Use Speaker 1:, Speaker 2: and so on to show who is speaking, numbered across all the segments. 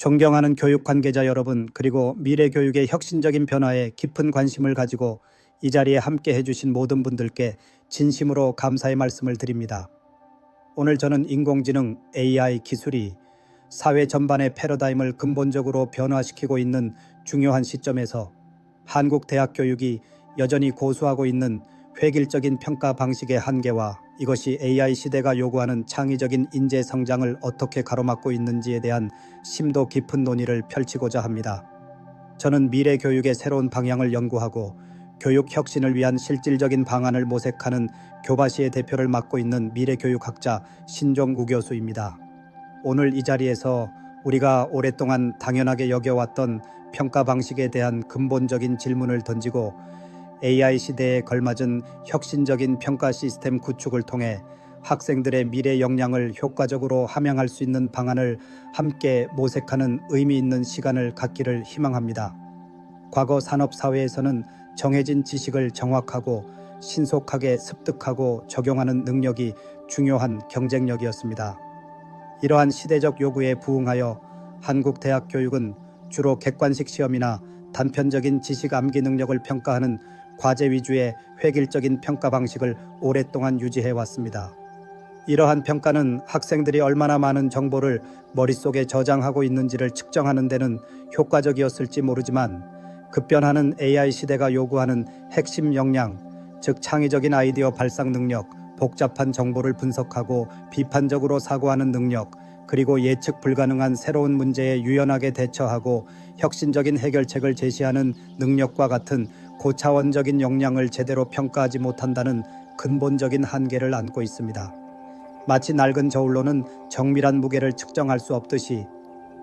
Speaker 1: 존경하는 교육 관계자 여러분, 그리고 미래 교육의 혁신적인 변화에 깊은 관심을 가지고 이 자리에 함께 해주신 모든 분들께 진심으로 감사의 말씀을 드립니다. 오늘 저는 인공지능 AI 기술이 사회 전반의 패러다임을 근본적으로 변화시키고 있는 중요한 시점에서 한국 대학 교육이 여전히 고수하고 있는 획일적인 평가 방식의 한계와 이것이 AI 시대가 요구하는 창의적인 인재 성장을 어떻게 가로막고 있는지에 대한 심도 깊은 논의를 펼치고자 합니다. 저는 미래 교육의 새로운 방향을 연구하고 교육 혁신을 위한 실질적인 방안을 모색하는 교바시의 대표를 맡고 있는 미래교육학자 신종구 교수입니다. 오늘 이 자리에서 우리가 오랫동안 당연하게 여겨왔던 평가 방식에 대한 근본적인 질문을 던지고 AI 시대에 걸맞은 혁신적인 평가 시스템 구축을 통해 학생들의 미래 역량을 효과적으로 함양할 수 있는 방안을 함께 모색하는 의미 있는 시간을 갖기를 희망합니다. 과거 산업사회에서는 정해진 지식을 정확하고 신속하게 습득하고 적용하는 능력이 중요한 경쟁력이었습니다. 이러한 시대적 요구에 부응하여 한국 대학 교육은 주로 객관식 시험이나 단편적인 지식 암기 능력을 평가하는 과제 위주의 획일적인 평가 방식을 오랫동안 유지해 왔습니다. 이러한 평가는 학생들이 얼마나 많은 정보를 머릿속에 저장하고 있는지를 측정하는 데는 효과적이었을지 모르지만 급변하는 AI 시대가 요구하는 핵심 역량, 즉 창의적인 아이디어 발상 능력, 복잡한 정보를 분석하고 비판적으로 사고하는 능력, 그리고 예측 불가능한 새로운 문제에 유연하게 대처하고 혁신적인 해결책을 제시하는 능력과 같은 고차원적인 역량을 제대로 평가하지 못한다는 근본적인 한계를 안고 있습니다. 마치 낡은 저울로는 정밀한 무게를 측정할 수 없듯이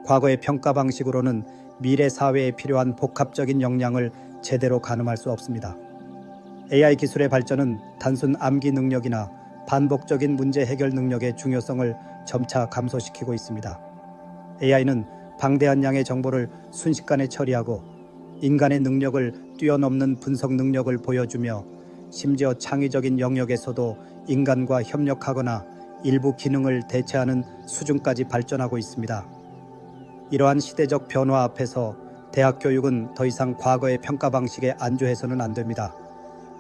Speaker 1: 과거의 평가 방식으로는 미래 사회에 필요한 복합적인 역량을 제대로 가늠할 수 없습니다. AI 기술의 발전은 단순 암기 능력이나 반복적인 문제 해결 능력의 중요성을 점차 감소시키고 있습니다. AI는 방대한 양의 정보를 순식간에 처리하고 인간의 능력을 뛰어넘는 분석 능력을 보여주며 심지어 창의적인 영역에서도 인간과 협력하거나 일부 기능을 대체하는 수준까지 발전하고 있습니다. 이러한 시대적 변화 앞에서 대학 교육은 더 이상 과거의 평가 방식에 안주해서는 안 됩니다.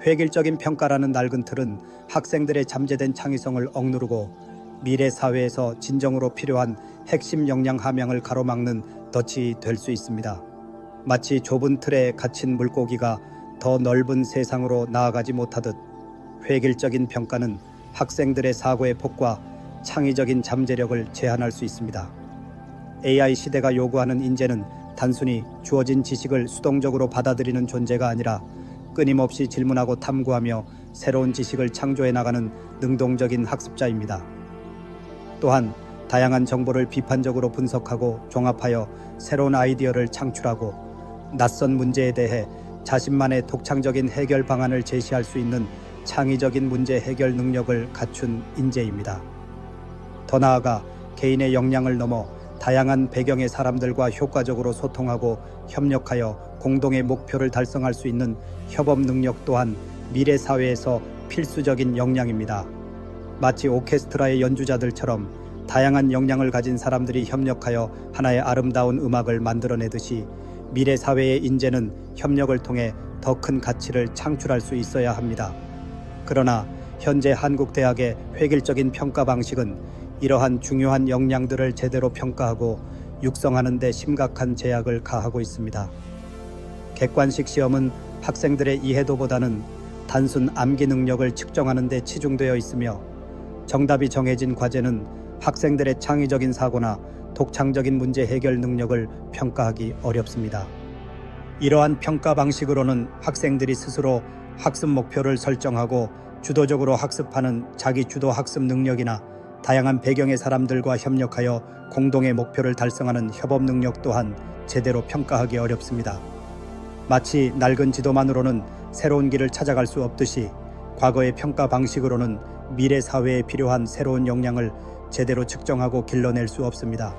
Speaker 1: 획일적인 평가라는 낡은 틀은 학생들의 잠재된 창의성을 억누르고 미래 사회에서 진정으로 필요한 핵심 역량 함양을 가로막는 덫이 될 수 있습니다. 마치 좁은 틀에 갇힌 물고기가 더 넓은 세상으로 나아가지 못하듯 획일적인 평가는 학생들의 사고의 폭과 창의적인 잠재력을 제한할 수 있습니다. AI 시대가 요구하는 인재는 단순히 주어진 지식을 수동적으로 받아들이는 존재가 아니라 끊임없이 질문하고 탐구하며 새로운 지식을 창조해 나가는 능동적인 학습자입니다. 또한 다양한 정보를 비판적으로 분석하고 종합하여 새로운 아이디어를 창출하고 낯선 문제에 대해 자신만의 독창적인 해결 방안을 제시할 수 있는 창의적인 문제 해결 능력을 갖춘 인재입니다. 더 나아가 개인의 역량을 넘어 다양한 배경의 사람들과 효과적으로 소통하고 협력하여 공동의 목표를 달성할 수 있는 협업 능력 또한 미래 사회에서 필수적인 역량입니다. 마치 오케스트라의 연주자들처럼 다양한 역량을 가진 사람들이 협력하여 하나의 아름다운 음악을 만들어내듯이 미래 사회의 인재는 협력을 통해 더 큰 가치를 창출할 수 있어야 합니다. 그러나 현재 한국 대학의 획일적인 평가 방식은 이러한 중요한 역량들을 제대로 평가하고 육성하는 데 심각한 제약을 가하고 있습니다. 객관식 시험은 학생들의 이해도보다는 단순 암기 능력을 측정하는 데 치중되어 있으며 정답이 정해진 과제는 학생들의 창의적인 사고나 독창적인 문제 해결 능력을 평가하기 어렵습니다. 이러한 평가 방식으로는 학생들이 스스로 학습 목표를 설정하고 주도적으로 학습하는 자기 주도 학습 능력이나 다양한 배경의 사람들과 협력하여 공동의 목표를 달성하는 협업 능력 또한 제대로 평가하기 어렵습니다. 마치 낡은 지도만으로는 새로운 길을 찾아갈 수 없듯이 과거의 평가 방식으로는 미래 사회에 필요한 새로운 역량을 제대로 측정하고 길러낼 수 없습니다.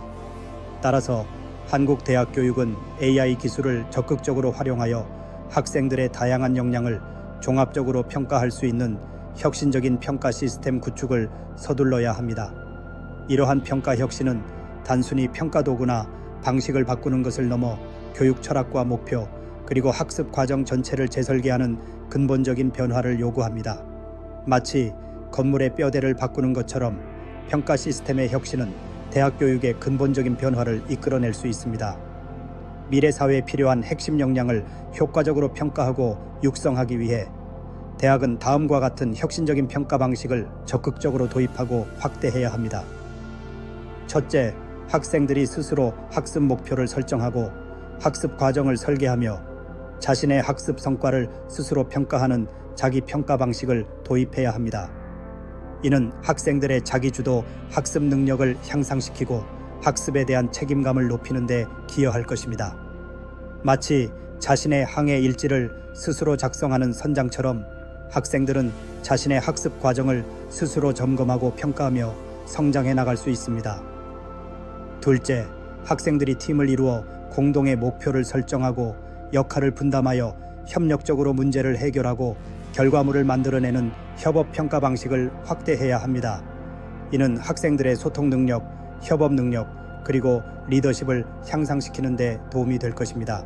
Speaker 1: 따라서 한국 대학 교육은 AI 기술을 적극적으로 활용하여 학생들의 다양한 역량을 종합적으로 평가할 수 있는 혁신적인 평가 시스템 구축을 서둘러야 합니다. 이러한 평가 혁신은 단순히 평가 도구나 방식을 바꾸는 것을 넘어 교육 철학과 목표 그리고 학습 과정 전체를 재설계하는 근본적인 변화를 요구합니다. 마치 건물의 뼈대를 바꾸는 것처럼 평가 시스템의 혁신은 대학 교육의 근본적인 변화를 이끌어낼 수 있습니다. 미래 사회에 필요한 핵심 역량을 효과적으로 평가하고 육성하기 위해 대학은 다음과 같은 혁신적인 평가 방식을 적극적으로 도입하고 확대해야 합니다. 첫째, 학생들이 스스로 학습 목표를 설정하고 학습 과정을 설계하며 자신의 학습 성과를 스스로 평가하는 자기 평가 방식을 도입해야 합니다. 이는 학생들의 자기주도 학습 능력을 향상시키고 학습에 대한 책임감을 높이는 데 기여할 것입니다. 마치 자신의 항해 일지를 스스로 작성하는 선장처럼 학생들은 자신의 학습 과정을 스스로 점검하고 평가하며 성장해 나갈 수 있습니다. 둘째, 학생들이 팀을 이루어 공동의 목표를 설정하고 역할을 분담하여 협력적으로 문제를 해결하고 결과물을 만들어내는 협업 평가 방식을 확대해야 합니다. 이는 학생들의 소통 능력, 협업 능력, 그리고 리더십을 향상시키는 데 도움이 될 것입니다.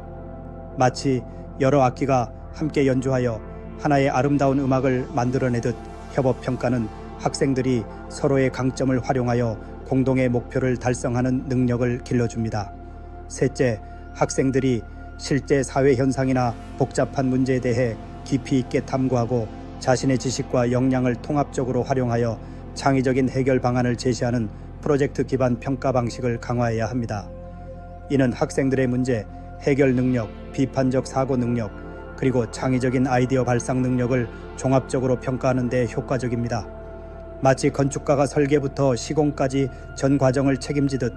Speaker 1: 마치 여러 악기가 함께 연주하여 하나의 아름다운 음악을 만들어내듯 협업 평가는 학생들이 서로의 강점을 활용하여 공동의 목표를 달성하는 능력을 길러줍니다. 셋째, 학생들이 실제 사회 현상이나 복잡한 문제에 대해 깊이 있게 탐구하고 자신의 지식과 역량을 통합적으로 활용하여 창의적인 해결 방안을 제시하는 프로젝트 기반 평가 방식을 강화해야 합니다. 이는 학생들의 문제 해결 능력, 비판적 사고 능력, 그리고 창의적인 아이디어 발상 능력을 종합적으로 평가하는 데 효과적입니다. 마치 건축가가 설계부터 시공까지 전 과정을 책임지듯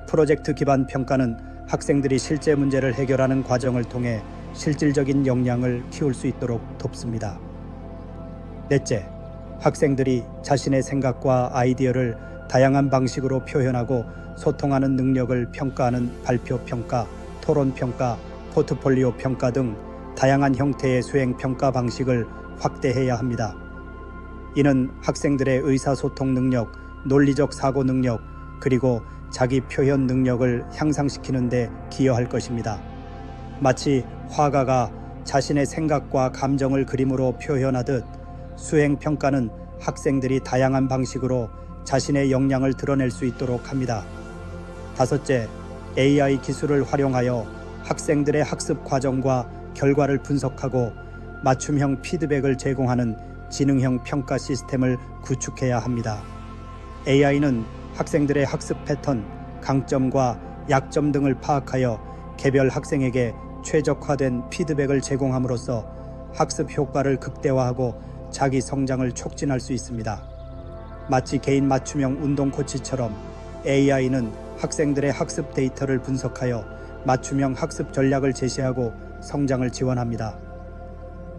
Speaker 1: 프로젝트 기반 평가는 학생들이 실제 문제를 해결하는 과정을 통해 실질적인 역량을 키울 수 있도록 돕습니다. 넷째, 학생들이 자신의 생각과 아이디어를 다양한 방식으로 표현하고 소통하는 능력을 평가하는 발표 평가, 토론 평가, 포트폴리오 평가 등 다양한 형태의 수행 평가 방식을 확대해야 합니다. 이는 학생들의 의사소통 능력, 논리적 사고 능력, 그리고 자기 표현 능력을 향상시키는 데 기여할 것입니다. 마치 화가가 자신의 생각과 감정을 그림으로 표현하듯 수행 평가는 학생들이 다양한 방식으로 자신의 역량을 드러낼 수 있도록 합니다. 다섯째, AI 기술을 활용하여 학생들의 학습 과정과 결과를 분석하고 맞춤형 피드백을 제공하는 지능형 평가 시스템을 구축해야 합니다. AI는 학생들의 학습 패턴, 강점과 약점 등을 파악하여 개별 학생에게 최적화된 피드백을 제공함으로써 학습 효과를 극대화하고 자기 성장을 촉진할 수 있습니다. 마치 개인 맞춤형 운동 코치처럼 AI는 학생들의 학습 데이터를 분석하여 맞춤형 학습 전략을 제시하고 성장을 지원합니다.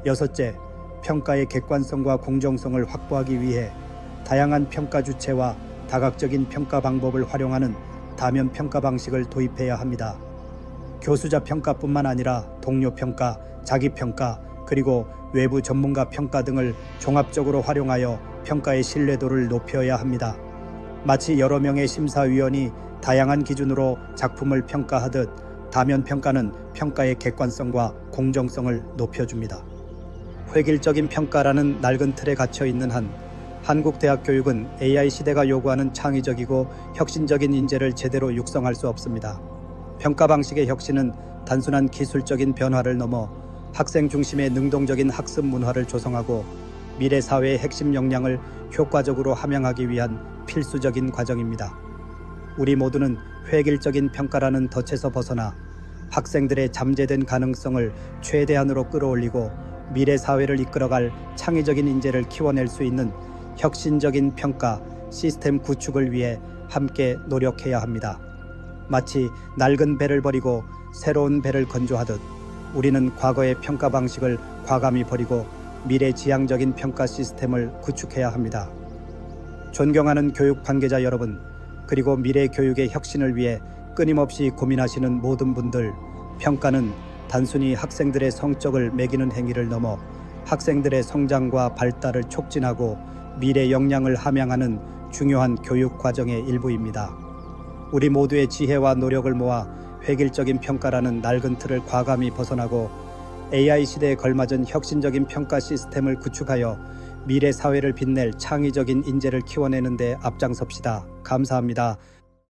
Speaker 1: 여섯째, 평가의 객관성과 공정성을 확보하기 위해 다양한 평가 주체와 다각적인 평가 방법을 활용하는 다면 평가 방식을 도입해야 합니다. 교수자 평가뿐만 아니라 동료 평가, 자기 평가, 그리고 외부 전문가 평가 등을 종합적으로 활용하여 평가의 신뢰도를 높여야 합니다. 마치 여러 명의 심사위원이 다양한 기준으로 작품을 평가하듯 다면 평가는 평가의 객관성과 공정성을 높여줍니다. 획일적인 평가라는 낡은 틀에 갇혀 있는 한 한국 대학 교육은 AI 시대가 요구하는 창의적이고 혁신적인 인재를 제대로 육성할 수 없습니다. 평가 방식의 혁신은 단순한 기술적인 변화를 넘어 학생 중심의 능동적인 학습 문화를 조성하고 미래 사회의 핵심 역량을 효과적으로 함양하기 위한 필수적인 과정입니다. 우리 모두는 획일적인 평가라는 덫에서 벗어나 학생들의 잠재된 가능성을 최대한으로 끌어올리고 미래 사회를 이끌어갈 창의적인 인재를 키워낼 수 있는 혁신적인 평가 시스템 구축을 위해 함께 노력해야 합니다. 마치 낡은 배를 버리고 새로운 배를 건조하듯 우리는 과거의 평가 방식을 과감히 버리고 미래지향적인 평가 시스템을 구축해야 합니다. 존경하는 교육 관계자 여러분, 그리고 미래 교육의 혁신을 위해 끊임없이 고민하시는 모든 분들, 평가는 단순히 학생들의 성적을 매기는 행위를 넘어 학생들의 성장과 발달을 촉진하고 미래 역량을 함양하는 중요한 교육 과정의 일부입니다. 우리 모두의 지혜와 노력을 모아 획일적인 평가라는 낡은 틀을 과감히 벗어나고 AI 시대에 걸맞은 혁신적인 평가 시스템을 구축하여 미래 사회를 빛낼 창의적인 인재를 키워내는 데 앞장섭시다. 감사합니다.